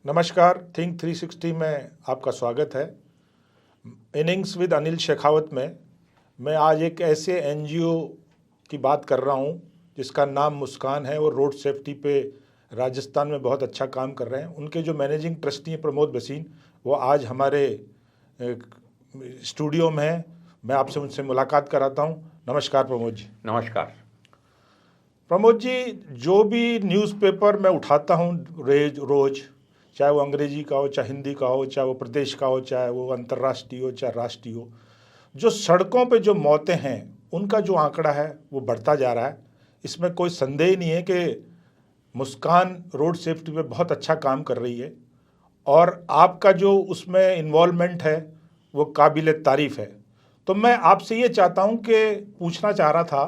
नमस्कार। थिंक 360 में आपका स्वागत है। इनिंग्स विद अनिल शेखावत में मैं आज एक ऐसे एनजीओ की बात कर रहा हूं जिसका नाम मुस्कान है और रोड सेफ्टी पे राजस्थान में बहुत अच्छा काम कर रहे हैं। उनके जो मैनेजिंग ट्रस्टी हैं प्रमोद भसीन, वो आज हमारे स्टूडियो में हैं। मैं आपसे उनसे मुलाकात कराता हूं। नमस्कार प्रमोद जी। नमस्कार प्रमोद जी, जो भी न्यूज़पेपर मैं उठाता हूं रोज, चाहे वो अंग्रेजी का हो, चाहे हिंदी का हो, चाहे वो प्रदेश का हो, चाहे वो अंतर्राष्ट्रीय हो, चाहे राष्ट्रीय हो, जो सड़कों पे जो मौतें हैं उनका जो आंकड़ा है वो बढ़ता जा रहा है। इसमें कोई संदेह नहीं है कि मुस्कान रोड सेफ्टी पे बहुत अच्छा काम कर रही है और आपका जो उसमें इन्वॉल्वमेंट है वो काबिल तारीफ़ है। तो मैं आपसे ये चाहता हूँ कि पूछना चाह रहा था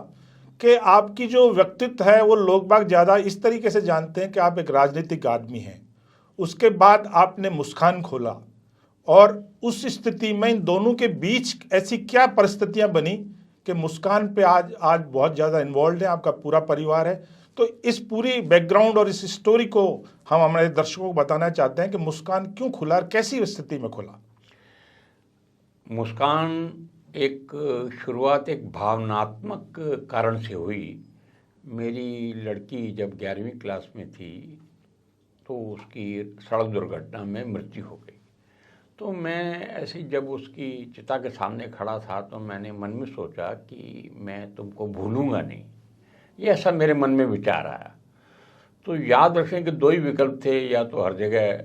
कि आपकी जो व्यक्तित्व है वो लोग बाग ज़्यादा इस तरीके से जानते हैं कि आप एक राजनीतिक आदमी हैं। उसके बाद आपने मुस्कान खोला और उस स्थिति में इन दोनों के बीच ऐसी क्या परिस्थितियां बनी कि मुस्कान पे आज बहुत ज़्यादा इन्वॉल्व है, आपका पूरा परिवार है। तो इस पूरी बैकग्राउंड और इस स्टोरी को हम हमारे दर्शकों को बताना चाहते हैं कि मुस्कान क्यों खुला और कैसी स्थिति में खुला। मुस्कान एक शुरुआत एक भावनात्मक कारण से हुई। मेरी लड़की जब 11वीं क्लास में थी तो उसकी सड़क दुर्घटना में मृत्यु हो गई। तो मैं ऐसे जब उसकी चिता के सामने खड़ा था तो मैंने मन में सोचा कि मैं तुमको भूलूंगा नहीं। ये ऐसा मेरे मन में विचार आया। तो याद रखें कि दो ही विकल्प थे, या तो हर जगह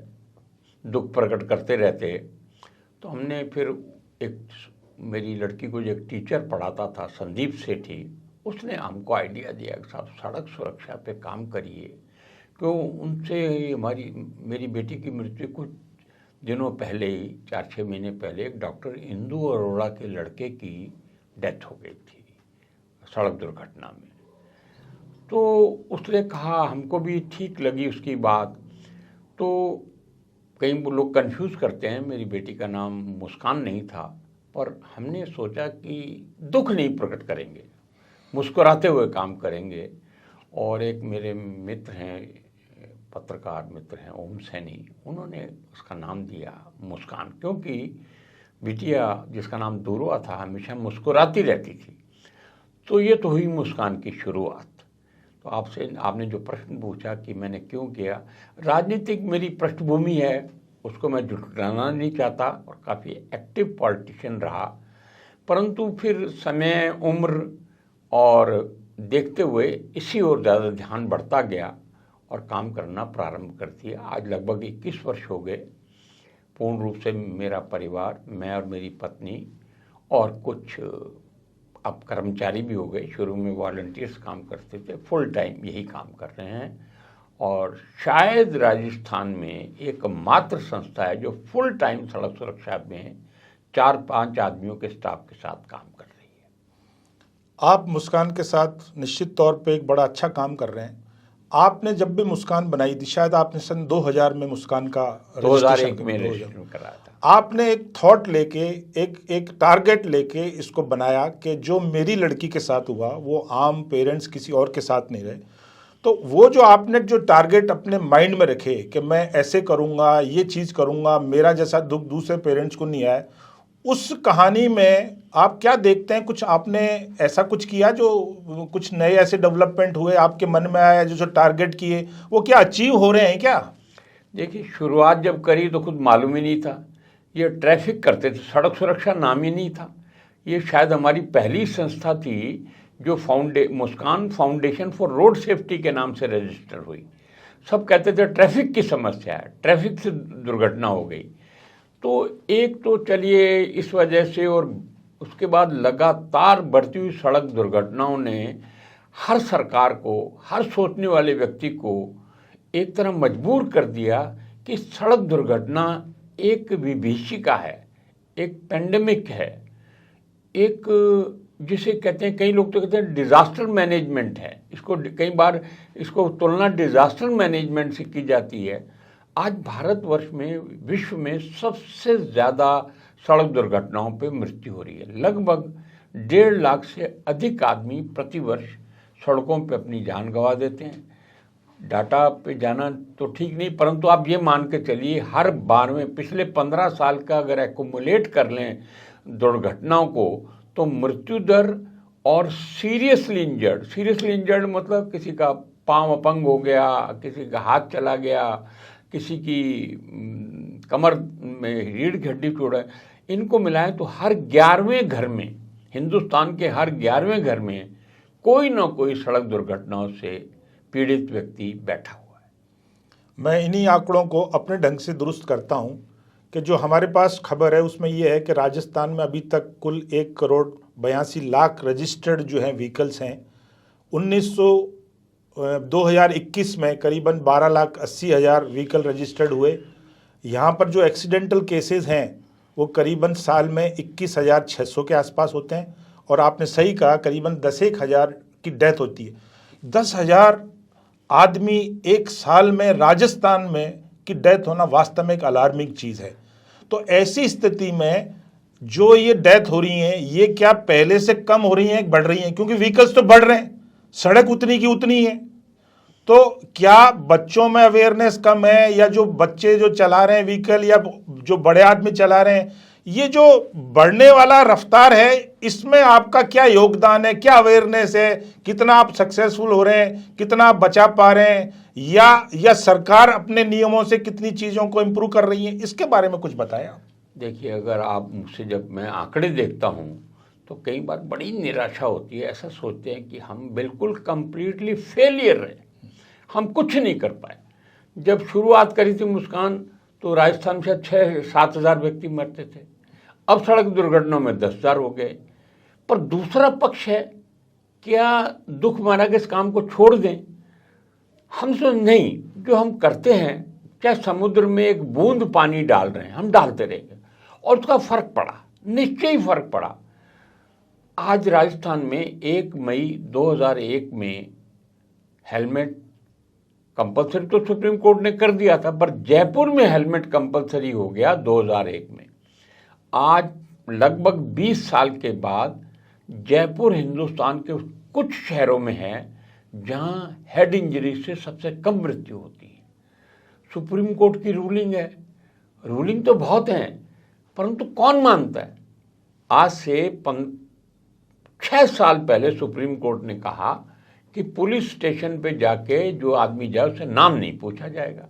दुख प्रकट करते रहते। तो हमने फिर एक मेरी लड़की को जो एक टीचर पढ़ाता था, संदीप सेठी, उसने हमको आइडिया दिया कि साहब सड़क सुरक्षा पे काम करिए। क्यों, उनसे मेरी बेटी की मृत्यु कुछ दिनों पहले ही, 4-6 महीने पहले, एक डॉक्टर इंदू अरोड़ा के लड़के की डेथ हो गई थी सड़क दुर्घटना में। तो उसने कहा, हमको भी ठीक लगी उसकी बात। तो कई लोग कंफ्यूज करते हैं, मेरी बेटी का नाम मुस्कान नहीं था, पर हमने सोचा कि दुख नहीं प्रकट करेंगे, मुस्कुराते हुए काम करेंगे। और एक मेरे मित्र हैं, पत्रकार मित्र हैं, ओम सैनी, उन्होंने उसका नाम दिया मुस्कान, क्योंकि बिटिया जिसका नाम दूरवा था हमेशा मुस्कुराती रहती थी। तो ये तो हुई मुस्कान की शुरुआत। तो आपने जो प्रश्न पूछा कि मैंने क्यों किया, राजनीतिक मेरी पृष्ठभूमि है, उसको मैं झुठलाना नहीं चाहता और काफ़ी एक्टिव पॉलिटिशियन रहा। परंतु फिर समय, उम्र और देखते हुए इसी ओर ज़्यादा ध्यान बढ़ता गया और काम करना प्रारंभ कर दिया। आज लगभग 21 वर्ष हो गए। पूर्ण रूप से मेरा परिवार, मैं और मेरी पत्नी और कुछ अब कर्मचारी भी हो गए, शुरू में वॉलंटियर्स काम करते थे, फुल टाइम यही काम कर रहे हैं। और शायद राजस्थान में एकमात्र संस्था है जो फुल टाइम सड़क सुरक्षा में 4-5 आदमियों के स्टाफ के साथ काम कर रही है। आप मुस्कान के साथ निश्चित तौर पे एक बड़ा अच्छा काम कर रहे हैं। आपने जब भी मुस्कान बनाई थी, शायद आपने सन 2000 में मुस्कान का 2001 में रजिस्ट्रेशन कराया था। आपने एक थॉट लेके, एक टारगेट लेके इसको बनाया कि जो मेरी लड़की के साथ हुआ वो आम पेरेंट्स किसी और के साथ नहीं रहे। तो वो जो आपने जो टारगेट अपने माइंड में रखे कि मैं ऐसे करूँगा, ये चीज़ करूँगा, मेरा जैसा दुख दूसरे पेरेंट्स को नहीं आए, उस कहानी में आप क्या देखते हैं? कुछ आपने ऐसा कुछ किया जो कुछ नए ऐसे डेवलपमेंट हुए आपके मन में आया, जो टारगेट किए वो क्या अचीव हो रहे हैं क्या? देखिए, शुरुआत जब करी तो खुद मालूम ही नहीं था। ये ट्रैफिक करते थे, सड़क सुरक्षा नाम ही नहीं था। ये शायद हमारी पहली संस्था थी जो मुस्कान फाउंडेशन फॉर रोड सेफ्टी के नाम से रजिस्टर हुई। सब कहते थे ट्रैफिक की समस्या है, ट्रैफिक से दुर्घटना हो गई। तो एक तो चलिए इस वजह से, और उसके बाद लगातार बढ़ती हुई सड़क दुर्घटनाओं ने हर सरकार को, हर सोचने वाले व्यक्ति को एक तरह मजबूर कर दिया कि सड़क दुर्घटना एक विभीषिका है, एक पेंडेमिक है, एक जिसे कहते हैं, कई लोग तो कहते हैं डिज़ास्टर मैनेजमेंट है। इसको कई बार इसको तुलना डिज़ास्टर मैनेजमेंट से की जाती है। आज भारतवर्ष में, विश्व में सबसे ज़्यादा सड़क दुर्घटनाओं पे मृत्यु हो रही है। लगभग 1.5 लाख से अधिक आदमी प्रतिवर्ष सड़कों पे अपनी जान गंवा देते हैं। डाटा पे जाना तो ठीक नहीं, परंतु आप ये मान के चलिए हर बार में पिछले 15 साल का अगर एक्यूमुलेट कर लें दुर्घटनाओं को, तो मृत्यु दर और सीरियसली इंजर्ड मतलब किसी का पांव अपंग हो गया, किसी का हाथ चला गया, किसी की कमर में रीढ़ की हड्डी टूटा है, इनको मिलाएं तो हर 11वें घर में, हिंदुस्तान के हर 11वें घर में कोई ना कोई सड़क दुर्घटनाओं से पीड़ित व्यक्ति बैठा हुआ है। मैं इन्हीं आंकड़ों को अपने ढंग से दुरुस्त करता हूं कि जो हमारे पास खबर है उसमें यह है कि राजस्थान में अभी तक कुल 1,82,00,000 रजिस्टर्ड जो हैं व्हीकल्स हैं। 2021 में करीबन 12,80,000 व्हीकल रजिस्टर्ड हुए। यहाँ पर जो एक्सीडेंटल केसेस हैं वो करीबन साल में 21,600 के आसपास होते हैं, और आपने सही कहा करीबन 10,000 की डेथ होती है। 10,000 आदमी एक साल में राजस्थान में की डेथ होना वास्तव में एक अलार्मिंग चीज़ है। तो ऐसी स्थिति में जो ये डेथ हो रही हैं ये क्या पहले से कम हो रही हैं, बढ़ रही हैं? क्योंकि व्हीकल्स तो बढ़ रहे हैं, सड़क उतनी की उतनी है। तो क्या बच्चों में अवेयरनेस कम है, या जो बच्चे जो चला रहे हैं व्हीकल, या जो बड़े आदमी चला रहे हैं, ये जो बढ़ने वाला रफ्तार है इसमें आपका क्या योगदान है? क्या अवेयरनेस है? कितना आप सक्सेसफुल हो रहे हैं? कितना आप बचा पा रहे हैं? या सरकार अपने नियमों से कितनी चीज़ों को इम्प्रूव कर रही है? इसके बारे में कुछ बताएं आप। देखिए, अगर आप मुझसे जब मैं आंकड़े देखता हूँ तो कई बार बड़ी निराशा होती है। ऐसा सोचते हैं कि हम बिल्कुल कंप्लीटली फेलियर रहे, हम कुछ नहीं कर पाए। जब शुरुआत करी थी मुस्कान तो राजस्थान से 6-7 हज़ार व्यक्ति मरते थे, अब सड़क दुर्घटनाओं में 10,000 हो गए। पर दूसरा पक्ष है, क्या दुख मारा के इस काम को छोड़ दें? हम तो नहीं, जो हम करते हैं, क्या समुद्र में एक बूंद पानी डाल रहे हैं, हम डालते रहेंगे और उसका फर्क पड़ा, निश्चय ही फर्क पड़ा। आज राजस्थान में 1 मई 2001 में हेलमेट कंपलसरी तो सुप्रीम कोर्ट ने कर दिया था, पर जयपुर में हेलमेट कंपलसरी हो गया 2001 में। आज लगभग 20 साल के बाद जयपुर हिंदुस्तान के कुछ शहरों में है जहां हेड इंजरी से सबसे कम मृत्यु होती है। सुप्रीम कोर्ट की रूलिंग है, रूलिंग तो बहुत हैं, परंतु कौन मानता है? आज से 6 साल पहले सुप्रीम कोर्ट ने कहा कि पुलिस स्टेशन पे जाके जो आदमी जाए उससे नाम नहीं पूछा जाएगा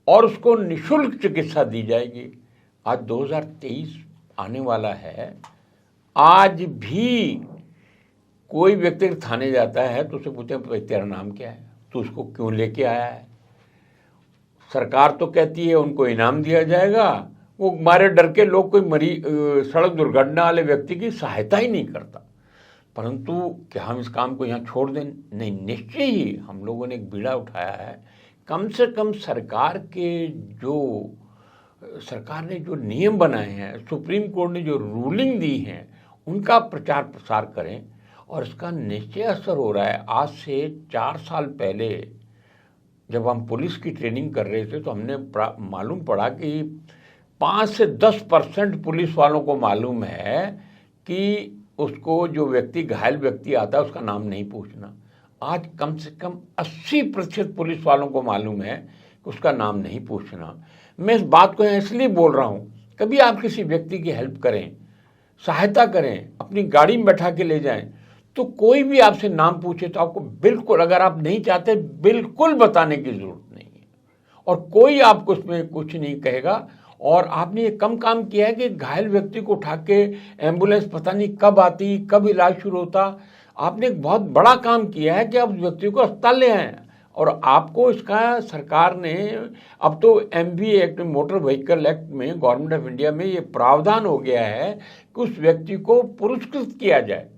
और उसको निःशुल्क चिकित्सा दी जाएगी। आज 2023 आने वाला है, आज भी कोई व्यक्ति थाने जाता है तो उसे पूछते हैं तेरा नाम क्या है, तो उसको क्यों लेके आया है? सरकार तो कहती है उनको इनाम दिया जाएगा, वो मारे डर के लोग कोई सड़क दुर्घटना वाले व्यक्ति की सहायता ही नहीं करता। परंतु क्या हम इस काम को यहाँ छोड़ दें? नहीं, निश्चय ही हम लोगों ने एक बीड़ा उठाया है। कम से कम सरकार ने जो नियम बनाए हैं, सुप्रीम कोर्ट ने जो रूलिंग दी है, उनका प्रचार प्रसार करें और इसका निश्चय असर हो रहा है। आज से 4 साल पहले जब हम पुलिस की ट्रेनिंग कर रहे थे तो हमने मालूम पड़ा कि 5 से 10% पुलिस वालों को मालूम है कि उसको जो व्यक्ति घायल व्यक्ति आता है उसका नाम नहीं पूछना। आज कम से कम 80% पुलिस वालों को मालूम है कि उसका नाम नहीं पूछना। मैं इस बात को इसलिए बोल रहा हूँ, कभी आप किसी व्यक्ति की हेल्प करें, सहायता करें, अपनी गाड़ी में बैठा के ले जाएं, तो कोई भी आपसे नाम पूछे तो आपको बिल्कुल, अगर आप नहीं चाहते, बिल्कुल बताने की जरूरत नहीं है और कोई आपको उसमें कुछ नहीं कहेगा। और आपने ये कम काम किया है कि घायल व्यक्ति को उठा के एम्बुलेंस पता नहीं कब आती, कब इलाज शुरू होता। आपने एक बहुत बड़ा काम किया है कि आप व्यक्ति को अस्पताल ले आए और आपको इसका सरकार ने, अब तो MV act, motor vehicle act में, गवर्नमेंट ऑफ इंडिया में ये प्रावधान हो गया है कि उस व्यक्ति को पुरस्कृत किया जाए।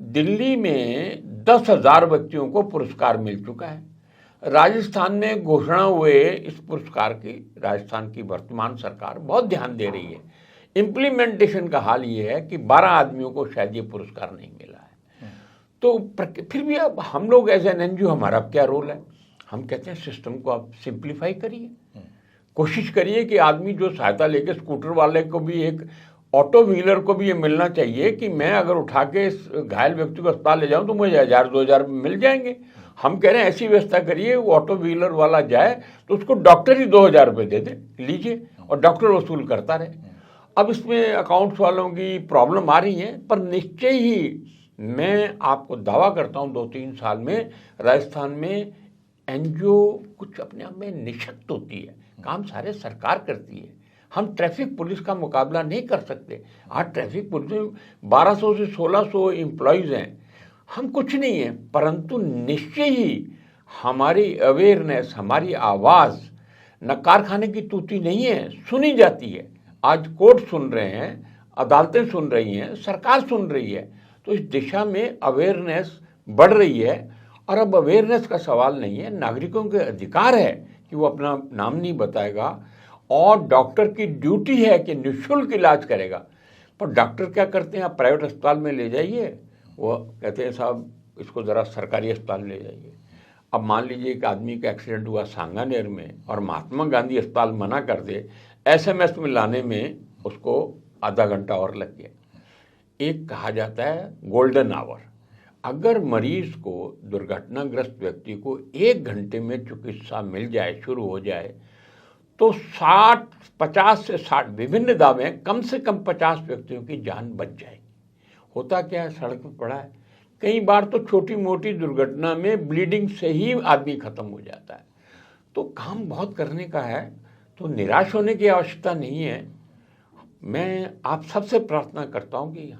दिल्ली में 10,000 व्यक्तियों को पुरस्कार मिल चुका है। राजस्थान में घोषणा हुए इस पुरस्कार की राजस्थान की वर्तमान सरकार बहुत ध्यान दे रही है। इम्प्लीमेंटेशन का हाल ये है कि 12 आदमियों को शायद ये पुरस्कार नहीं मिला है। तो फिर भी अब हम लोग एज एन NGO, हमारा अब क्या रोल है? हम कहते हैं सिस्टम को आप सिंप्लीफाई करिए, कोशिश करिए कि आदमी जो सहायता लेके, स्कूटर वाले को भी, एक ऑटो व्हीलर को भी ये मिलना चाहिए कि मैं अगर उठा के इस घायल व्यक्ति को अस्पताल ले जाऊं तो मुझे 1,000-2,000 मिल जाएंगे। हम कह रहे हैं ऐसी व्यवस्था करिए, वो ऑटो व्हीलर वाला जाए तो उसको डॉक्टर ही 2,000 रुपये दे दे, लीजिए, और डॉक्टर वसूल करता रहे। अब इसमें अकाउंट्स वालों की प्रॉब्लम आ रही है, पर निश्चय ही मैं आपको दावा करता हूँ 2-3 साल में राजस्थान में एनजीओ कुछ अपने आप में निशक्त होती है, काम सारे सरकार करती है। हम ट्रैफिक पुलिस का मुकाबला नहीं कर सकते। आज ट्रैफिक पुलिस में 1200 से 1600 एम्प्लॉयज़ हैं, हम कुछ नहीं है, परंतु निश्चय ही हमारी अवेयरनेस, हमारी आवाज़ न कारखाने की तूती नहीं है, सुनी जाती है। आज कोर्ट सुन रहे हैं, अदालतें सुन रही हैं, सरकार सुन रही है, तो इस दिशा में अवेयरनेस बढ़ रही है। और अब अवेयरनेस का सवाल नहीं है, नागरिकों के अधिकार है कि वो अपना नाम नहीं बताएगा, और डॉक्टर की ड्यूटी है कि निःशुल्क इलाज करेगा। पर डॉक्टर क्या करते हैं, आप प्राइवेट अस्पताल में ले जाइए, वो कहते हैं साहब इसको ज़रा सरकारी अस्पताल ले जाइए। अब मान लीजिए एक आदमी का एक्सीडेंट हुआ सांगानेर में और महात्मा गांधी अस्पताल मना कर दे, एसएमएस में लाने में उसको आधा घंटा और लग गया। एक कहा जाता है गोल्डन आवर। अगर मरीज को, दुर्घटनाग्रस्त व्यक्ति को 1 घंटे में चिकित्सा मिल जाए, शुरू हो जाए, तो 50 से 60 विभिन्न दावे हैं, कम से कम 50 व्यक्तियों की जान बच जाएगी। होता क्या है, सड़क पर पड़ा है, कई बार तो छोटी मोटी दुर्घटना में ब्लीडिंग से ही आदमी खत्म हो जाता है। तो काम बहुत करने का है, तो निराश होने की आवश्यकता नहीं है। मैं आप सबसे प्रार्थना करता हूं कि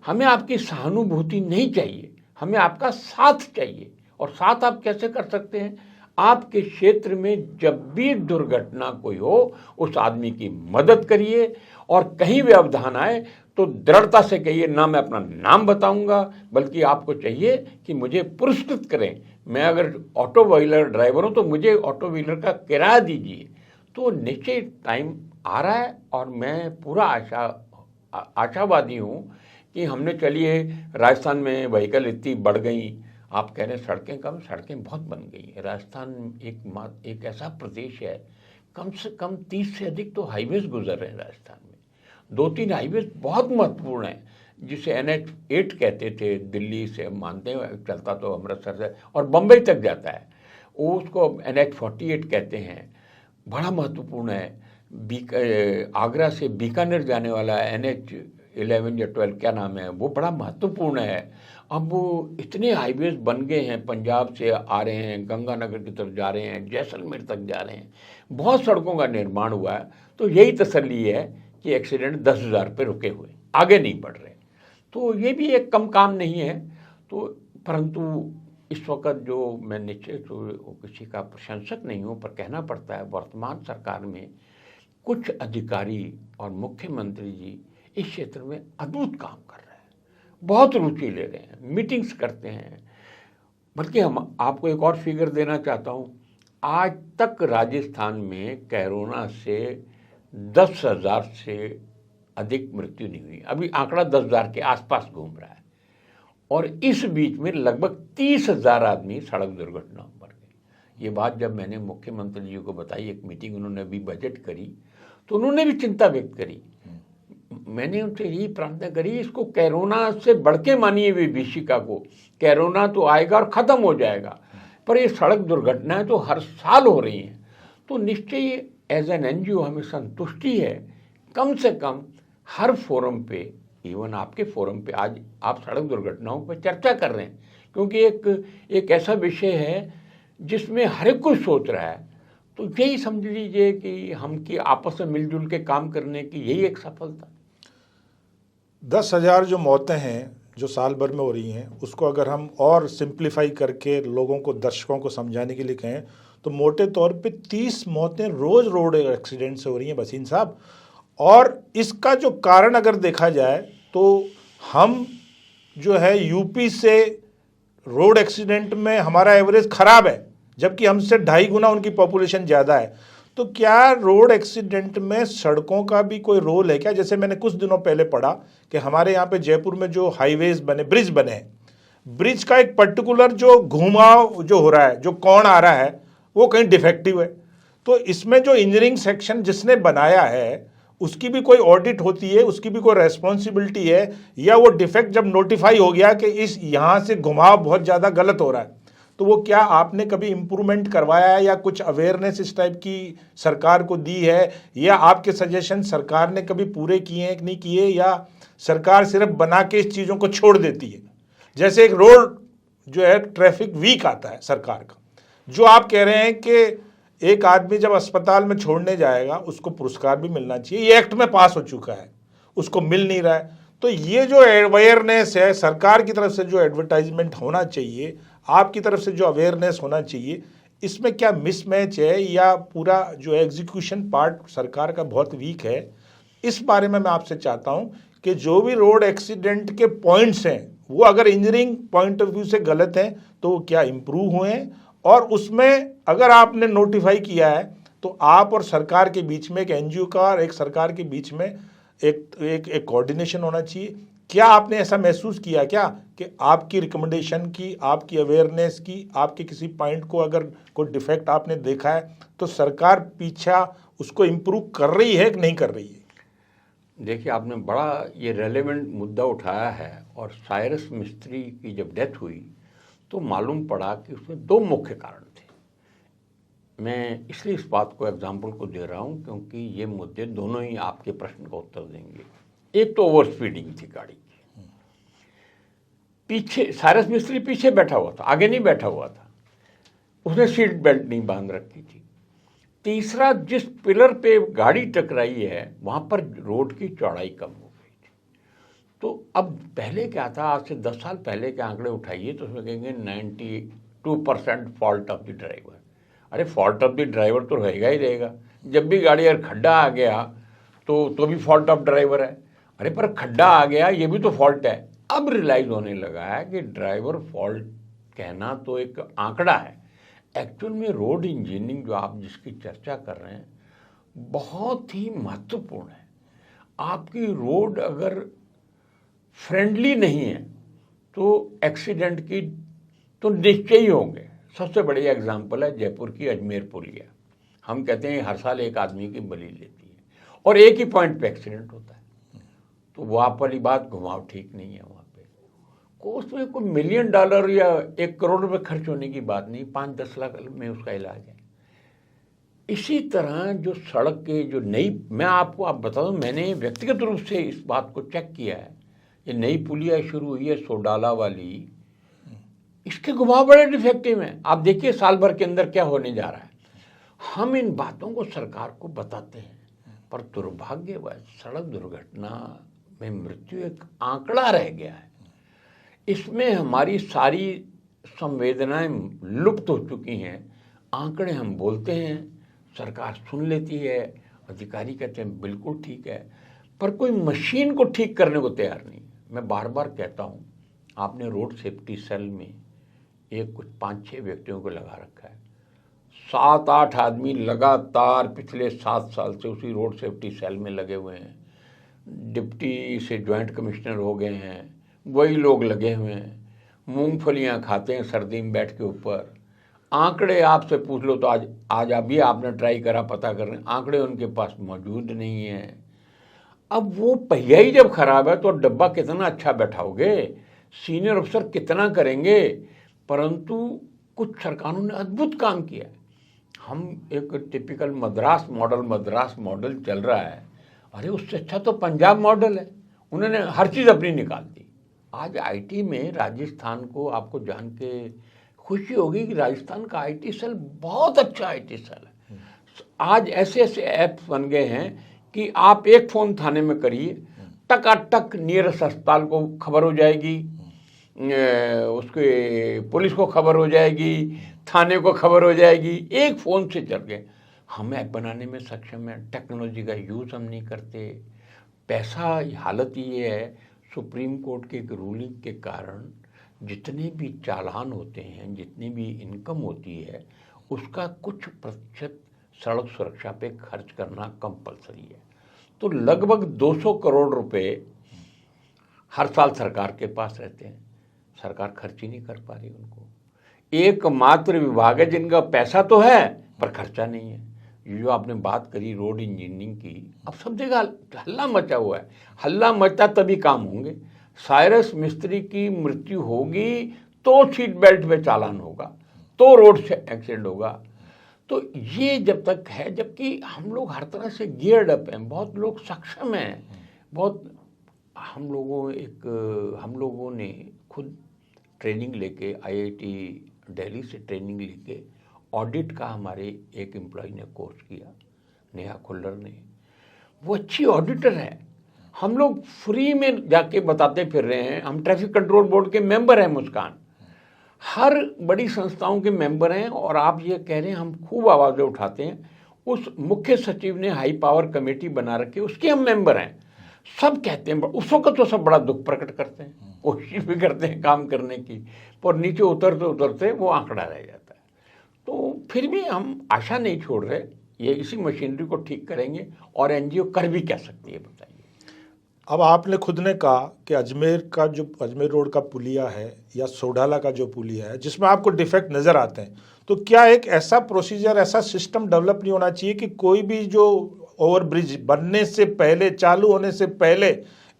हमें आपकी सहानुभूति नहीं चाहिए, हमें आपका साथ चाहिए। और साथ आप कैसे कर सकते हैं, आपके क्षेत्र में जब भी दुर्घटना कोई हो, उस आदमी की मदद करिए, और कहीं भी व्यवधान आए तो दृढ़ता से कहिए, ना मैं अपना नाम बताऊंगा, बल्कि आपको चाहिए कि मुझे पुरस्कृत करें। मैं अगर ऑटो व्हीलर ड्राइवर हूं तो मुझे ऑटो व्हीलर का किराया दीजिए। तो निश्चय टाइम आ रहा है, और मैं पूरा आशावादी हूं कि हमने, चलिए राजस्थान में व्हीकल इतनी बढ़ गई, आप कह रहे हैं सड़कें कम, सड़कें बहुत बन गई है। राजस्थान एक ऐसा प्रदेश है, कम से कम 30 से अधिक तो हाईवेज गुजर रहे हैं राजस्थान में। 2-3 हाईवेज बहुत महत्वपूर्ण हैं, जिसे NH8 कहते थे, दिल्ली से मानते हैं चलता तो अमृतसर से और बम्बई तक जाता है, उसको NH48 कहते हैं, बड़ा महत्वपूर्ण है। आगरा से बीकानेर जाने वाला NH11 या 12 क्या नाम है, वो बड़ा महत्वपूर्ण है। अब वो इतने हाईवेज बन गए हैं, पंजाब से आ रहे हैं, गंगानगर की तरफ जा रहे हैं, जैसलमेर तक जा रहे हैं, बहुत सड़कों का निर्माण हुआ है। तो यही तसल्ली है कि एक्सीडेंट 10,000 पे रुके हुए, आगे नहीं बढ़ रहे। तो ये भी एक कम काम नहीं है। तो परंतु इस वक्त जो मैं निश्चय तो किसी का प्रशंसक नहीं हूँ, पर कहना पड़ता है, वर्तमान सरकार में कुछ अधिकारी और मुख्यमंत्री जी इस क्षेत्र में अद्भुत काम कर रहे हैं, बहुत रुचि ले रहे हैं, मीटिंग्स करते हैं। बल्कि हम आपको एक और फिगर देना चाहता हूँ, आज तक राजस्थान में कोरोना से 10,000 से अधिक मृत्यु नहीं हुई। अभी आंकड़ा 10,000 के आसपास घूम रहा है, और इस बीच में लगभग 30,000 आदमी सड़क दुर्घटना में मर गए। ये बात जब मैंने मुख्यमंत्री जी को बताई, एक मीटिंग उन्होंने अभी बजट करी, तो उन्होंने भी चिंता व्यक्त करी। मैंने उनसे यही प्रार्थना करी, इसको कोरोना से बढ़ के मानिए विभीषिका को, कोरोना तो आएगा और ख़त्म हो जाएगा, पर ये सड़क दुर्घटनाएं तो हर साल हो रही हैं। तो निश्चय एज एन NGO हमें संतुष्टि है, कम से कम हर फोरम पे, इवन आपके फोरम पे आज आप सड़क दुर्घटनाओं पर चर्चा कर रहे हैं, क्योंकि एक ऐसा विषय है जिसमें हर एक कोई सोच रहा है। तो यही समझ लीजिए कि हम की आपस में मिलजुल के काम करने की यही एक सफलता। 10,000 जो मौतें हैं जो साल भर में हो रही हैं, उसको अगर हम और सिंप्लीफाई करके लोगों को, दर्शकों को समझाने के लिए कहें, तो मोटे तौर पे 30 मौतें रोज रोड एक्सीडेंट से हो रही हैं वसीम साहब। और इसका जो कारण अगर देखा जाए तो हम जो है यूपी से रोड एक्सीडेंट में हमारा एवरेज खराब है, जबकि हमसे 2.5 गुना उनकी पॉपुलेशन ज़्यादा है। तो क्या रोड एक्सीडेंट में सड़कों का भी कोई रोल है क्या? जैसे मैंने कुछ दिनों पहले पढ़ा कि हमारे यहाँ पे जयपुर में जो हाईवेज बने, ब्रिज बने हैं, ब्रिज का एक पर्टिकुलर जो घुमाव जो हो रहा है, जो कोण आ रहा है, वो कहीं डिफेक्टिव है। तो इसमें जो इंजीनियरिंग सेक्शन जिसने बनाया है उसकी भी कोई ऑडिट होती है, उसकी भी कोई रेस्पॉन्सिबिलिटी है, या वो डिफेक्ट जब नोटिफाई हो गया कि इस यहाँ से घुमाव बहुत ज़्यादा गलत हो रहा है, तो वो क्या आपने कभी इम्प्रूवमेंट करवाया है या कुछ अवेयरनेस इस टाइप की सरकार को दी है, या आपके सजेशन सरकार ने कभी पूरे किए हैं कि नहीं किए, या सरकार सिर्फ बना के इस चीज़ों को छोड़ देती है? जैसे एक रोड जो है ट्रैफिक वीक आता है सरकार का, जो आप कह रहे हैं कि एक आदमी जब अस्पताल में छोड़ने जाएगा उसको पुरस्कार भी मिलना चाहिए, ये एक्ट में पास हो चुका है, उसको मिल नहीं रहा है। तो ये जो अवेयरनेस है सरकार की तरफ से, जो एडवर्टाइजमेंट होना चाहिए, आपकी तरफ से जो अवेयरनेस होना चाहिए, इसमें क्या मिसमैच है या पूरा जो एग्जीक्यूशन पार्ट सरकार का बहुत वीक है? इस बारे में मैं आपसे चाहता हूं कि जो भी रोड एक्सीडेंट के पॉइंट्स हैं वो अगर इंजीनियरिंग पॉइंट ऑफ व्यू से गलत हैं तो वो क्या इम्प्रूव हुए हैं, और उसमें अगर आपने नोटिफाई किया है तो आप और सरकार के बीच में, एक एनजीओ का और एक सरकार के बीच में एक कोऑर्डिनेशन होना चाहिए। क्या आपने ऐसा महसूस किया क्या कि आपकी रिकमेंडेशन की, आपकी अवेयरनेस की, आपके किसी पॉइंट को अगर कोई डिफेक्ट आपने देखा है तो सरकार पीछा उसको इम्प्रूव कर रही है कि नहीं कर रही है? देखिए, आपने बड़ा ये रेलेवेंट मुद्दा उठाया है। और साइरस मिस्त्री की जब डेथ हुई तो मालूम पड़ा कि उसमें दो मुख्य कारण थे। मैं इसलिए इस बात को एग्जाम्पल को दे रहा हूँ क्योंकि ये मुद्दे दोनों ही आपके प्रश्न का उत्तर देंगे। एक तो ओवर स्पीडिंग थी गाड़ी की, पीछे साइरस मिस्त्री पीछे बैठा हुआ था, आगे नहीं बैठा हुआ था, उसने सीट बेल्ट नहीं बांध रखी थी। तीसरा, जिस पिलर पे गाड़ी टकराई है वहाँ पर रोड की चौड़ाई कम हो गई थी। तो अब पहले क्या था, आज से 10 साल पहले के आंकड़े उठाइए तो उसमें कहेंगे 92% फॉल्ट ऑफ द ड्राइवर। अरे फॉल्ट ऑफ द ड्राइवर तो रहेगा ही रहेगा, जब भी गाड़ी अगर खड्डा आ गया तो भी फॉल्ट ऑफ ड्राइवर है। अरे पर खड्डा आ गया ये भी तो फॉल्ट है। अब रियलाइज होने लगा है कि ड्राइवर फॉल्ट कहना तो एक आंकड़ा है, एक्चुअल में रोड इंजीनियरिंग जो आप जिसकी चर्चा कर रहे हैं बहुत ही महत्वपूर्ण है। आपकी रोड अगर फ्रेंडली नहीं है तो एक्सीडेंट की तो निश्चय ही होंगे। सबसे बड़ी एग्जांपल है जयपुर की अजमेर पुलिया। हम कहते हैं हर साल एक आदमी की बलि लेती है और एक ही पॉइंट पे एक्सीडेंट होता है, तो वहाँ वाली बात घुमाव ठीक नहीं है। वहाँ पे उसमें कोई $1 मिलियन या 1 करोड़ रुपए खर्च होने की बात नहीं, 5-10 लाख में उसका इलाज है। इसी तरह जो सड़क के जो नई, मैं आपको बता दूं, मैंने व्यक्तिगत रूप से इस बात को चेक किया है। ये नई पुलिया शुरू हुई है सोडाला वाली, इसके घुमाव बड़े डिफेक्टिव हैं। आप देखिए साल भर के अंदर क्या होने जा रहा है। हम इन बातों को सरकार को बताते हैं पर दुर्भाग्यवश सड़क दुर्घटना में मृत्यु एक आंकड़ा रह गया है। इसमें हमारी सारी संवेदनाएं लुप्त हो चुकी हैं। आंकड़े हम बोलते हैं, सरकार सुन लेती है, अधिकारी कहते हैं बिल्कुल ठीक है, पर कोई मशीन को ठीक करने को तैयार नहीं। मैं बार बार कहता हूँ, आपने रोड सेफ्टी सेल में एक कुछ 5-6 व्यक्तियों को लगा रखा है। 7-8 आदमी लगातार पिछले 7 साल से उसी रोड सेफ्टी सेल में लगे हुए हैं। डिप्टी से जॉइंट कमिश्नर हो गए हैं, वही लोग लगे हुए हैं, मूंगफलियां खाते हैं सर्दी में बैठ के ऊपर। आंकड़े आपसे पूछ लो तो आज अभी आपने ट्राई करा पता करने, आंकड़े उनके पास मौजूद नहीं है। अब वो पहिया ही जब खराब है तो डब्बा कितना अच्छा बैठाओगे, सीनियर अफसर कितना करेंगे। परंतु कुछ सरकारों ने अद्भुत काम किया। हम एक टिपिकल मद्रास मॉडल चल रहा है, अरे उससे अच्छा तो पंजाब मॉडल है, उन्होंने हर चीज़ अपनी निकाल दी। आज आईटी में राजस्थान को आपको जान के खुशी होगी कि राजस्थान का आईटी सेल बहुत अच्छा आईटी सेल है। आज ऐसे ऐसे ऐप्स बन गए हैं कि आप एक फ़ोन थाने में करिए, टकाटक नियरेस्ट अस्पताल को खबर हो जाएगी, उसके पुलिस को खबर हो जाएगी, थाने को खबर हो जाएगी, एक फ़ोन से चल गए। हम ऐप बनाने में सक्षम है, टेक्नोलॉजी का यूज़ हम नहीं करते। पैसा, हालत ये है, सुप्रीम कोर्ट के एक रूलिंग के कारण जितने भी चालान होते हैं, जितनी भी इनकम होती है, उसका कुछ प्रतिशत सड़क सुरक्षा पे खर्च करना कंपलसरी है। तो लगभग 200 करोड़ रुपए हर साल सरकार के पास रहते हैं, सरकार खर्च ही नहीं कर पा रही उनको। एकमात्र विभाग है जिनका पैसा तो है पर खर्चा नहीं है। जो आपने बात करी रोड इंजीनियरिंग की, अब सब जगह हल्ला मचा हुआ है। हल्ला मचता तभी काम होंगे। साइरस मिस्त्री की मृत्यु होगी तो सीट बेल्ट पे चालान होगा, तो रोड से एक्सीडेंट होगा। तो ये जब तक है, जबकि हम लोग हर तरह से गियर्ड अप हैं, बहुत लोग सक्षम हैं, बहुत हम लोगों ने खुद ट्रेनिंग लेके आईआईटी दिल्ली से ट्रेनिंग लेके ऑडिट का हमारे एक एम्प्लॉय ने कोर्स किया, नेहा खुल्लर ने। वो अच्छी ऑडिटर है, हम लोग फ्री में जाके बताते फिर रहे हैं। हम ट्रैफिक कंट्रोल बोर्ड के मेंबर हैं, मुस्कान हर बड़ी संस्थाओं के मेंबर हैं। और आप ये कह रहे हैं हम खूब आवाज़ें उठाते हैं। उस मुख्य सचिव ने हाई पावर कमेटी बना रखी, उसके हम मेंबर हैं। सब कहते हैं, उस वक्त तो सब बड़ा दुख प्रकट करते हैं, कोशिश भी करते हैं काम करने की, पर नीचे उतरते उतरते वो आंकड़ा रह जाता है। तो फिर भी हम आशा नहीं छोड़ रहे, ये इसी मशीनरी को ठीक करेंगे। और एनजीओ कर भी क्या सकती है, बताइए। अब आपने खुद ने कहा कि अजमेर रोड का पुलिया है या सोडाला का जो पुलिया है जिसमें आपको डिफेक्ट नज़र आते हैं, तो क्या एक ऐसा प्रोसीजर, ऐसा सिस्टम डेवलप नहीं होना चाहिए कि कोई भी जो ओवरब्रिज बनने से पहले, चालू होने से पहले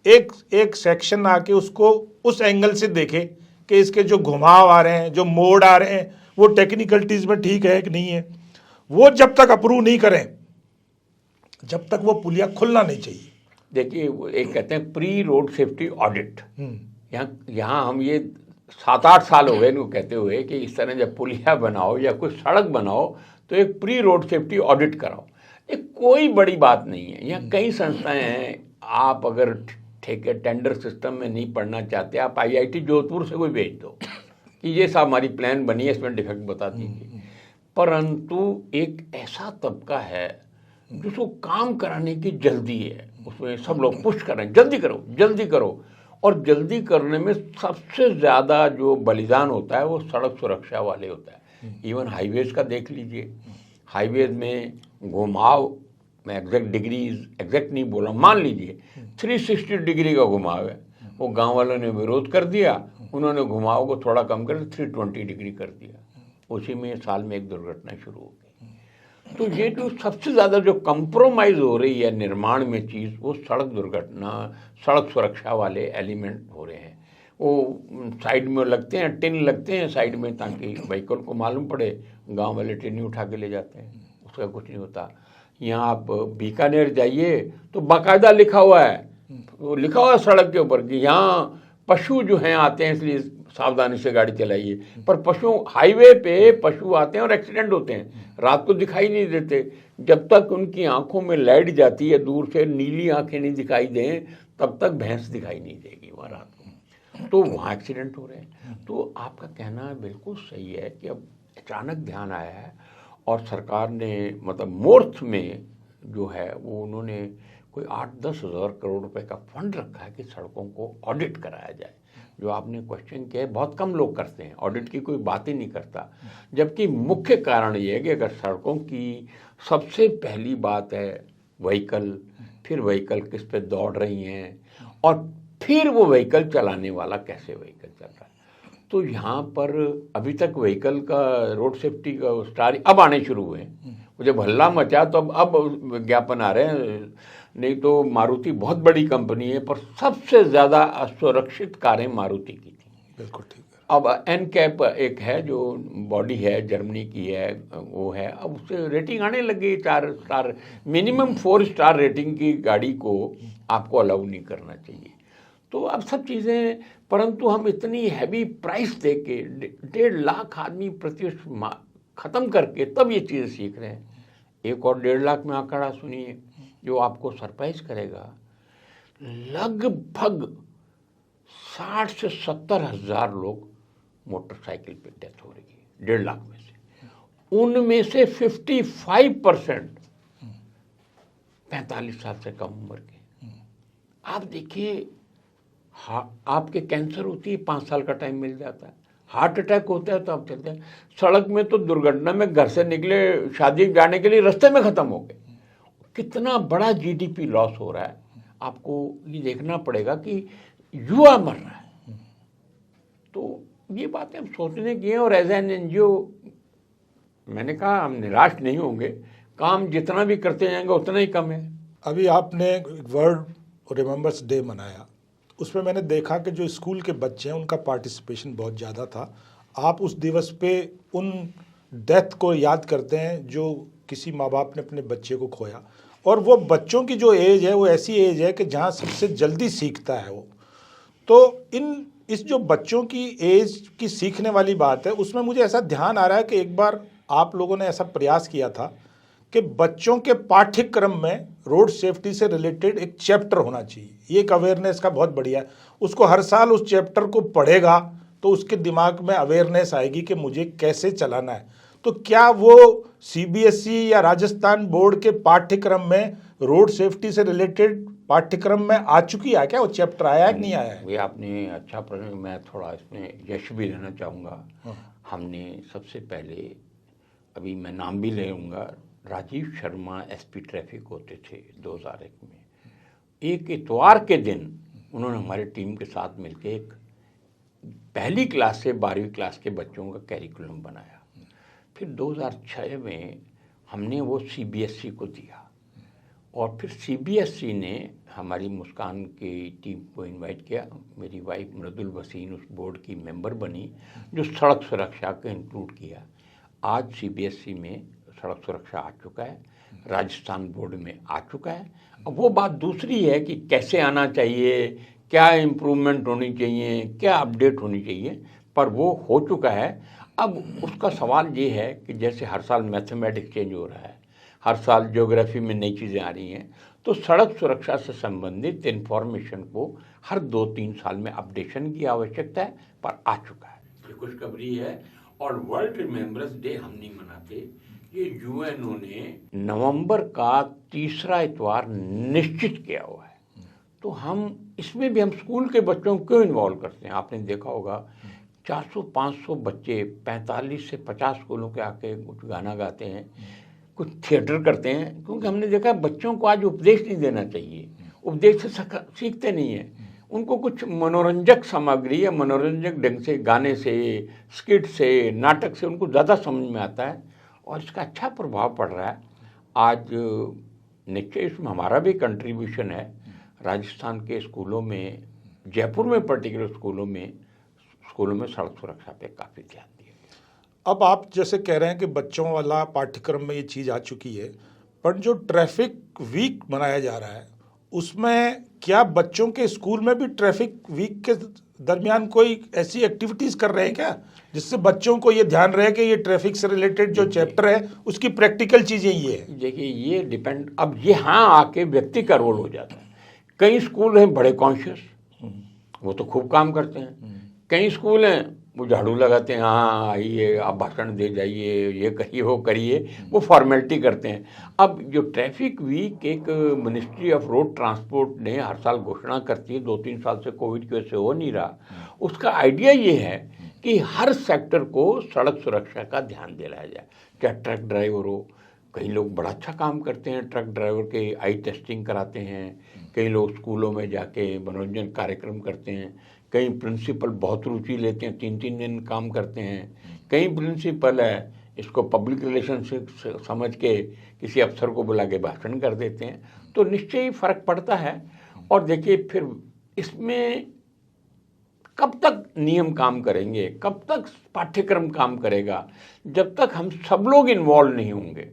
एक सेक्शन आके उसको उस एंगल से देखे कि इसके जो घुमाव आ रहे हैं, जो मोड़ आ रहे हैं, वो टेक्निकलिटीज में ठीक है कि नहीं है। वो जब तक अप्रूव नहीं करें, जब तक वो पुलिया खुलना नहीं चाहिए। देखिए, एक कहते हैं प्री रोड सेफ्टी ऑडिट। यहाँ हम ये 7-8 साल हो गए इनको कहते हुए कि इस तरह जब पुलिया बनाओ या कुछ सड़क बनाओ तो एक प्री रोड सेफ्टी ऑडिट कराओ। ये कोई बड़ी बात नहीं है। यहाँ कई संस्थाएं हैं, आप अगर ठेके टेंडर सिस्टम में नहीं पढ़ना चाहते, आप आईआईटी जोधपुर से कोई भेज दो कि ये सब हमारी प्लान बनी है, इसमें डिफेक्ट बता दीजिए। परंतु एक ऐसा तबका है जिसको काम कराने की जल्दी है, उसमें सब लोग पुश कर रहे हैं, जल्दी करो जल्दी करो। और जल्दी करने में सबसे ज़्यादा जो बलिदान होता है वो सड़क सुरक्षा वाले होता है। इवन हाईवेज का देख लीजिए, हाईवेज में घुमाव, मैं एग्जैक्ट नहीं बोला, मान लीजिए 360 डिग्री का घुमाव है, वो गांव वालों ने विरोध कर दिया, उन्होंने घुमाव को थोड़ा कम कर 320 डिग्री कर दिया, उसी में साल में एक दुर्घटना शुरू हो गई। तो ये जो सबसे ज़्यादा जो कंप्रोमाइज़ हो रही है निर्माण में चीज़, वो सड़क दुर्घटना, सड़क सुरक्षा वाले एलिमेंट हो रहे हैं। वो साइड में लगते हैं, टिन लगते हैं साइड में, ताकि व्हीकल को मालूम पड़े, गांव वाले टिन उठा के ले जाते हैं, उसका कुछ नहीं होता। यहाँ आप बीकानेर जाइए तो बाकायदा लिखा हुआ है, वो लिखा हुआ है सड़क के ऊपर कि यहाँ पशु जो हैं आते हैं, इसलिए सावधानी से गाड़ी चलाइए। पर पशु, हाईवे पे पशु आते हैं और एक्सीडेंट होते हैं, रात को दिखाई नहीं देते। जब तक उनकी आंखों में लाइट जाती है, दूर से नीली आंखें नहीं दिखाई दें, तब तक भैंस दिखाई नहीं देगी वहाँ रात को, तो वहाँ एक्सीडेंट हो रहे हैं। तो आपका कहना बिल्कुल सही है कि अब अचानक ध्यान आया है और सरकार ने मतलब मुहूर्त में जो है वो उन्होंने कोई 8-10 हज़ार करोड़ रुपए का फंड रखा है कि सड़कों को ऑडिट कराया जाए। जो आपने क्वेश्चन किया है, बहुत कम लोग करते हैं, ऑडिट की कोई बात ही नहीं करता। जबकि मुख्य कारण ये है कि अगर सड़कों की सबसे पहली बात है व्हीकल, फिर व्हीकल किस पे दौड़ रही हैं, और फिर वो व्हीकल चलाने वाला कैसे व्हीकल चल रहा है। तो यहाँ पर अभी तक व्हीकल का रोड सेफ्टी का स्टार अब आने शुरू हुए हैं। जब हल्ला मचा तो अब विज्ञापन आ रहे हैं। नहीं तो मारुति बहुत बड़ी कंपनी है, पर सबसे ज़्यादा असुरक्षित कारें मारुति की थी। बिल्कुल ठीक है। अब एनकैप एक है जो बॉडी है, जर्मनी की है, वो है, अब उससे रेटिंग आने लग गई 4 स्टार, मिनिमम 4 स्टार रेटिंग की गाड़ी को आपको अलाउ नहीं करना चाहिए। तो अब सब चीज़ें, परंतु हम इतनी हैवी प्राइस दे के 1.5 लाख आदमी प्रतिवर्ष ख़त्म करके तब ये चीज़ें सीख रहे हैं। एक और 1.5 लाख में आंकड़ा सुनिए जो आपको सरप्राइज करेगा। लगभग 60 से 70 हज़ार लोग मोटरसाइकिल पे डेथ हो रही है 1.5 लाख में से। उनमें से 55% 45 साल से कम उम्र के। आप देखिए, आपके कैंसर होती है 5 साल का टाइम मिल जाता है, हार्ट अटैक होता है तो आप चलते हैं। सड़क में तो दुर्घटना में घर से निकले शादी जाने के लिए रास्ते में ख़त्म हो गए। कितना बड़ा जीडीपी लॉस हो रहा है, आपको ये देखना पड़ेगा कि युवा मर रहा है। तो ये बातें हम सोचने की हैं। और एज एन एनजीओ मैंने कहा हम निराश नहीं होंगे, काम जितना भी करते जाएंगे उतना ही कम है। अभी आपने वर्ल्ड रिमेंबर्स डे मनाया, उसमें मैंने देखा कि जो स्कूल के बच्चे हैं उनका पार्टिसिपेशन बहुत ज़्यादा था। आप उस दिवस पे उन डेथ को याद करते हैं जो किसी माँ बाप ने अपने बच्चे को खोया, और वो बच्चों की जो एज है वो ऐसी एज है कि जहाँ सबसे जल्दी सीखता है वो। तो इस जो बच्चों की एज की सीखने वाली बात है, उसमें मुझे ऐसा ध्यान आ रहा है कि एक बार आप लोगों ने ऐसा प्रयास किया था कि बच्चों के पाठ्यक्रम में रोड सेफ्टी से रिलेटेड एक चैप्टर होना चाहिए। ये एक अवेयरनेस का बहुत बढ़िया है, उसको हर साल उस चैप्टर को पढ़ेगा तो उसके दिमाग में अवेयरनेस आएगी कि मुझे कैसे चलाना है। तो क्या वो सीबीएसई या राजस्थान बोर्ड के पाठ्यक्रम में रोड सेफ्टी से रिलेटेड पाठ्यक्रम में आ चुकी है क्या? वो चैप्टर आया है कि नहीं आया है? ये आपने अच्छा प्रश्न, मैं थोड़ा इसमें यश भी देना चाहूँगा। हमने सबसे पहले, अभी मैं नाम भी ले लूँगा, राजीव शर्मा एसपी ट्रैफिक होते थे 2001 में। एक इतवार के दिन उन्होंने हमारी टीम के साथ मिलकर एक पहली क्लास से 12वीं क्लास के बच्चों का कैरिकुलम बनाया। फिर 2006 में हमने वो सीबीएसई को दिया, और फिर सीबीएसई ने हमारी मुस्कान की टीम को इनवाइट किया। मेरी वाइफ मृदुल वसीन उस बोर्ड की मेंबर बनी, जो सड़क सुरक्षा को इंक्लूड किया। आज सीबीएसई में सड़क सुरक्षा आ चुका है, राजस्थान बोर्ड में आ चुका है। अब वो बात दूसरी है कि कैसे आना चाहिए, क्या इम्प्रूवमेंट होनी चाहिए, क्या अपडेट होनी चाहिए, पर वो हो चुका है। अब उसका सवाल ये है कि जैसे हर साल मैथमेटिक्स चेंज हो रहा है, हर साल ज्योग्राफी में नई चीज़ें आ रही हैं, तो सड़क सुरक्षा से संबंधित इन्फॉर्मेशन को हर 2-3 साल में अपडेशन की आवश्यकता है, पर आ चुका है। ये खुशखबरी है। और वर्ल्ड रिमेम्बरेंस डे हम नहीं मनाते, ये यूएनओ ने नवंबर का तीसरा इतवार निश्चित किया हुआ है। तो हम इसमें भी हम स्कूल के बच्चों को क्यों इन्वॉल्व करते हैं? आपने देखा होगा 400-500 बच्चे 45 से 50 स्कूलों के आके कुछ गाना गाते हैं, कुछ थिएटर करते हैं, क्योंकि हमने देखा बच्चों को आज उपदेश नहीं देना चाहिए। उपदेश से सीखते नहीं हैं, उनको कुछ मनोरंजक सामग्री या मनोरंजक ढंग से गाने से, स्किट से, नाटक से उनको ज़्यादा समझ में आता है, और इसका अच्छा प्रभाव पड़ रहा है। आज निश्चय इसमें हमारा भी कंट्रीब्यूशन है। राजस्थान के स्कूलों में, जयपुर में पर्टिकुलर स्कूलों में सड़क सुरक्षा पे काफ़ी ध्यान दिया गया। अब आप जैसे कह रहे हैं कि बच्चों वाला पाठ्यक्रम में ये चीज़ आ चुकी है, पर जो ट्रैफिक वीक मनाया जा रहा है उसमें क्या बच्चों के स्कूल में भी ट्रैफिक वीक के दरमियान कोई ऐसी एक्टिविटीज़ कर रहे हैं क्या, जिससे बच्चों को ये ध्यान रहे कि ये ट्रैफिक से रिलेटेड जो चैप्टर है उसकी प्रैक्टिकल चीज़ें ये है? देखिए, ये डिपेंड, अब ये हाँ आके व्यक्ति का रोल हो जाता है। कई स्कूल हैं बड़े कॉन्शियस, वो तो खूब काम करते हैं। कई स्कूल हैं वो झाड़ू लगाते हैं, हाँ आइए आप भाषण दे जाइए, ये करिए वो करिए, वो फॉर्मेलिटी करते हैं। अब जो ट्रैफिक वीक एक मिनिस्ट्री ऑफ रोड ट्रांसपोर्ट ने हर साल घोषणा करती है, 2-3 साल से कोविड की वजह से हो नहीं रहा। उसका आइडिया ये है कि हर सेक्टर को सड़क सुरक्षा का ध्यान दिलाया जाए। चाहे ट्रक ड्राइवर हो, कई लोग बड़ा अच्छा काम करते हैं, ट्रक ड्राइवर के आई टेस्टिंग कराते हैं। कई लोग स्कूलों में जाके मनोरंजन कार्यक्रम करते हैं। कई प्रिंसिपल बहुत रुचि लेते हैं, 3-3 दिन काम करते हैं। कई प्रिंसिपल है इसको पब्लिक रिलेशन से समझ के किसी अफसर को बुला के भाषण कर देते हैं। तो निश्चय ही फर्क पड़ता है। और देखिए, फिर इसमें कब तक नियम काम करेंगे, कब तक पाठ्यक्रम काम करेगा, जब तक हम सब लोग इन्वॉल्व नहीं होंगे।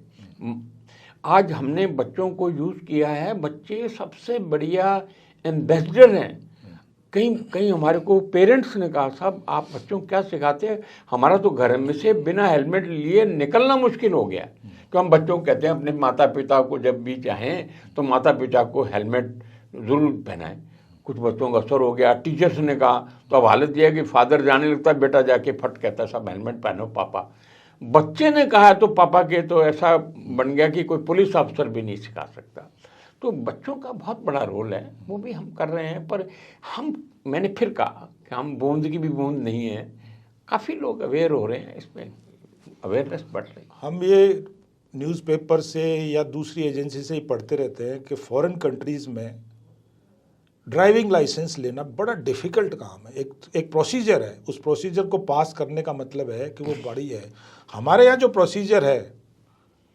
आज हमने बच्चों को यूज़ किया है, बच्चे सबसे बढ़िया एम्बेसडर हैं। कहीं हमारे को पेरेंट्स ने कहा, साहब आप बच्चों को क्या सिखाते हैं? हमारा तो घर में से बिना हेलमेट लिए निकलना मुश्किल हो गया। तो हम बच्चों को कहते हैं अपने माता पिता को जब भी चाहें तो माता पिता को हेलमेट ज़रूर पहनाएं। कुछ बच्चों का असर हो गया, टीचर्स ने कहा, तो अब हालत यह है कि फादर जाने लगता है, बेटा जाके फट कहता है सब हेलमेट पहनो पापा। बच्चे ने कहा तो पापा के तो ऐसा बन गया कि कोई पुलिस अफसर भी नहीं सिखा सकता। तो बच्चों का बहुत बड़ा रोल है, वो भी हम कर रहे हैं। पर मैंने फिर कहा कि हम बूंद की भी बूंद नहीं है, काफ़ी लोग अवेयर हो रहे हैं, इसमें अवेयरनेस बढ़ रही है। हम ये न्यूज़पेपर से या दूसरी एजेंसी से ही पढ़ते रहते हैं कि फॉरेन कंट्रीज़ में ड्राइविंग लाइसेंस लेना बड़ा डिफ़िकल्ट काम है। एक प्रोसीजर है, उस प्रोसीजर को पास करने का मतलब है कि वो बड़ी है। हमारे यहाँ जो प्रोसीजर है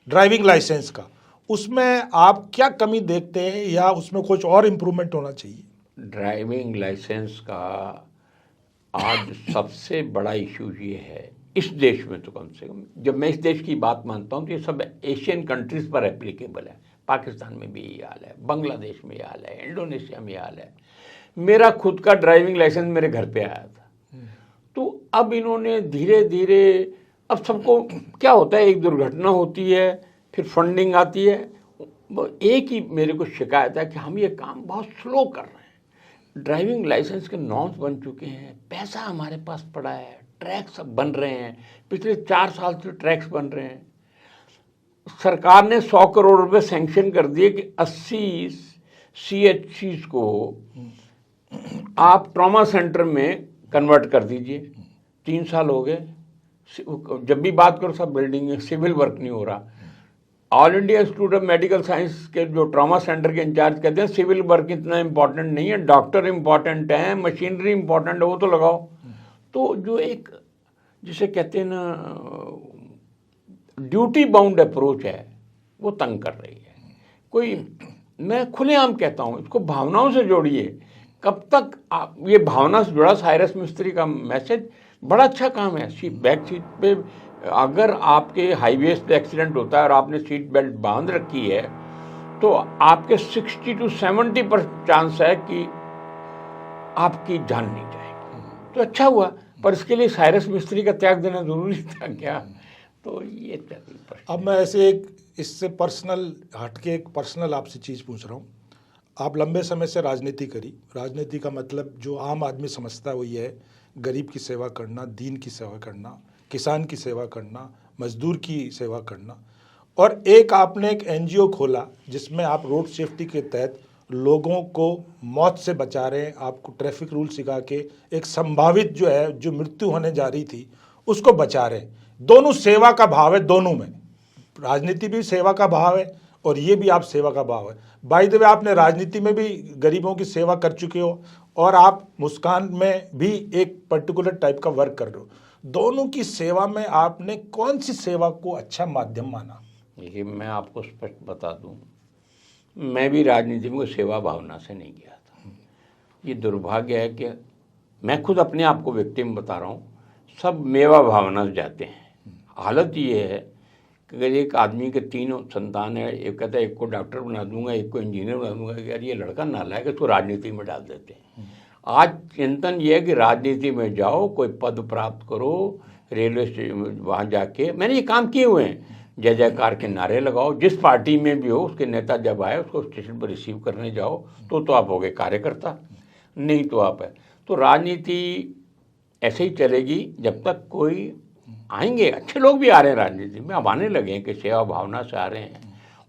ड्राइविंग लाइसेंस का, उसमें आप क्या कमी देखते हैं या उसमें कुछ और इम्प्रूवमेंट होना चाहिए? ड्राइविंग लाइसेंस का आज सबसे बड़ा इशू ये है इस देश में, तो कम से कम जब मैं इस देश की बात मानता हूँ तो ये सब एशियन कंट्रीज़ पर एप्लीकेबल है। पाकिस्तान में भी यही हाल है, बांग्लादेश में ये हाल है, इंडोनेशिया में ये हाल है। मेरा खुद का ड्राइविंग लाइसेंस मेरे घर पे आया था। तो अब इन्होंने धीरे धीरे, अब सबको क्या होता है, एक दुर्घटना होती है, फिर फंडिंग आती है। एक ही मेरे को शिकायत है कि हम ये काम बहुत स्लो कर रहे हैं। ड्राइविंग लाइसेंस के नॉर्म्स बन चुके हैं, पैसा हमारे पास पड़ा है, ट्रैक सब बन रहे हैं, पिछले 4 साल से ट्रैक्स बन रहे हैं। सरकार ने 100 करोड़ रुपए सैंक्शन कर दिए कि 80 CHCs को आप ट्रॉमा सेंटर में कन्वर्ट कर दीजिए। 3 साल हो गए, जब भी बात करो सब बिल्डिंग, सिविल वर्क नहीं हो रहा। All India institute of medical science के जो ट्रॉमा सेंटर के इंचार्ज कहते हैं सिविल वर्क इतना इम्पोर्टेंट नहीं है, डॉक्टर इम्पोर्टेंट है, मशीनरी इम्पोर्टेंट है, वो तो लगाओ। तो जो एक जिसे कहते हैं ना ड्यूटी बाउंड अप्रोच है, वो तंग कर रही है। कोई, मैं खुलेआम कहता हूँ, इसको भावनाओं से जोड़िए। कब तक आप ये भावना से जुड़ा साइरस मिस्त्री का मैसेज बड़ा अच्छा काम है। बैक सीट पे अगर आपके हाईवेज पे एक्सीडेंट होता है और आपने सीट बेल्ट बांध रखी है तो आपके 60 to 70% चांस है कि आपकी जान नहीं जाएगी। तो अच्छा हुआ, पर इसके लिए साइरस मिस्त्री का त्याग देना जरूरी था क्या? तो ये अब मैं ऐसे एक इससे पर्सनल हटके एक पर्सनल आपसे चीज़ पूछ रहा हूँ। आप लंबे समय से राजनीति करी, राजनीति का मतलब जो आम आदमी समझता है वो ये है, गरीब की सेवा करना, दीन की सेवा करना, किसान की सेवा करना, मजदूर की सेवा करना। और एक आपने एक NGO खोला जिसमें आप रोड सेफ्टी के तहत लोगों को मौत से बचा रहे हैं, आपको ट्रैफिक रूल सिखा के एक संभावित जो है जो मृत्यु होने जा रही थी उसको बचा रहे हैं। दोनों सेवा का भाव है, दोनों में राजनीति भी सेवा का भाव है और ये भी आप सेवा का भाव है। बाय द वे आपने राजनीति में भी गरीबों की सेवा कर चुके हो और आप मुस्कान में भी एक पर्टिकुलर टाइप का वर्क कर रहे हो। दोनों की सेवा में आपने कौन सी सेवा को अच्छा माध्यम माना? देखिए, मैं आपको स्पष्ट बता दूं, मैं भी राजनीति में सेवा भावना से नहीं गया था। ये दुर्भाग्य है कि मैं खुद अपने आप को व्यक्ति में बता रहा हूँ, सब मेवा भावना से जाते हैं। हालत ये है कि अगर एक आदमी के 3 संतान है, एक कहता है एक को डॉक्टर बना दूंगा, एक को इंजीनियर बना दूंगा, यार ये लड़का नालायक है, इसको राजनीति में डाल देते हैं। आज चिंतन ये है कि राजनीति में जाओ, कोई पद प्राप्त करो, रेलवे स्टेशन वहाँ जाके, मैंने ये काम किए हुए हैं, जय जयकार के नारे लगाओ, जिस पार्टी में भी हो उसके नेता जब आए उसको स्टेशन पर रिसीव करने जाओ तो आप हो गए कार्यकर्ता, नहीं तो आप है। तो राजनीति ऐसे ही चलेगी जब तक कोई आएंगे, अच्छे लोग भी आ रहे हैं राजनीति में, अब आने लगे हैं कि सेवा भावना से आ रहे हैं।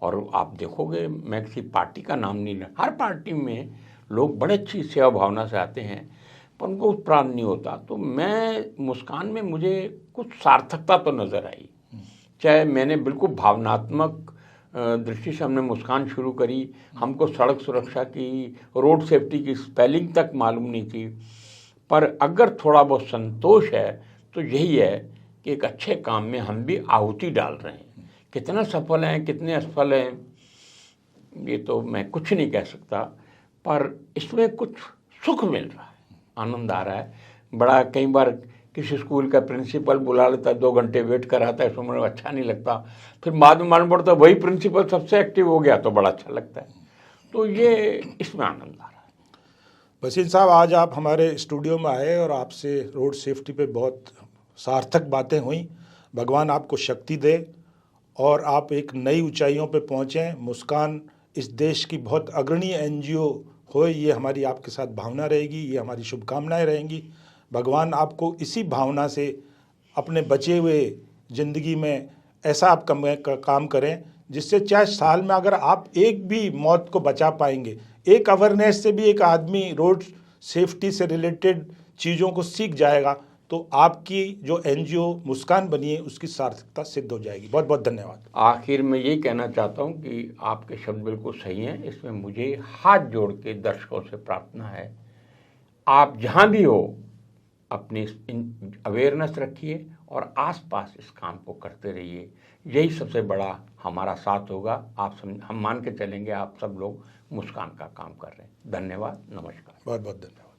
और आप देखोगे, मैं किसी पार्टी का नाम नहीं ले, हर पार्टी में लोग बड़े अच्छी सेवा भावना से आते हैं पर उनको उत्प्राण नहीं होता। तो मैं मुस्कान में मुझे कुछ सार्थकता तो नज़र आई, चाहे मैंने बिल्कुल भावनात्मक दृष्टि से हमने मुस्कान शुरू करी, हमको सड़क सुरक्षा की, रोड सेफ्टी की स्पेलिंग तक मालूम नहीं थी, पर अगर थोड़ा बहुत संतोष है तो यही है कि एक अच्छे काम में हम भी आहुति डाल रहे हैं। कितना सफल हैं, कितने असफल हैं, ये तो मैं कुछ नहीं कह सकता, पर इसमें कुछ सुख मिल रहा है, आनंद आ रहा है बड़ा। कई बार किसी स्कूल का प्रिंसिपल बुला लेता है, 2 घंटे वेट कराता है, इसमें मुझे अच्छा नहीं लगता, फिर बाद में मालूम पड़ता है वही प्रिंसिपल सबसे एक्टिव हो गया तो बड़ा अच्छा लगता है। तो ये इसमें आनंद आ रहा है। वसीम साहब, आज आप हमारे स्टूडियो में आए और आपसे रोड सेफ्टी पे बहुत सार्थक बातें हुई। भगवान आपको शक्ति दे और आप एक नई ऊंचाइयों पे पहुँचें। मुस्कान इस देश की बहुत अग्रणी NGO हो, ये हमारी आपके साथ भावना रहेगी, ये हमारी शुभकामनाएं रहेंगी। भगवान आपको इसी भावना से अपने बचे हुए ज़िंदगी में ऐसा आप काम करें जिससे चाहे साल में अगर आप एक भी मौत को बचा पाएंगे, एक अवेयरनेस से भी एक आदमी रोड सेफ्टी से रिलेटेड चीज़ों को सीख जाएगा, तो आपकी जो NGO मुस्कान बनी है उसकी सार्थकता सिद्ध हो जाएगी। बहुत बहुत धन्यवाद। आखिर में यही कहना चाहता हूँ कि आपके शब्द बिल्कुल सही हैं। इसमें मुझे हाथ जोड़ के दर्शकों से प्रार्थना है, आप जहाँ भी हो अपनी अवेयरनेस रखिए और आसपास इस काम को करते रहिए, यही सबसे बड़ा हमारा साथ होगा। हम मान के चलेंगे आप सब लोग मुस्कान का काम कर रहे हैं। धन्यवाद, नमस्कार। बहुत बहुत धन्यवाद।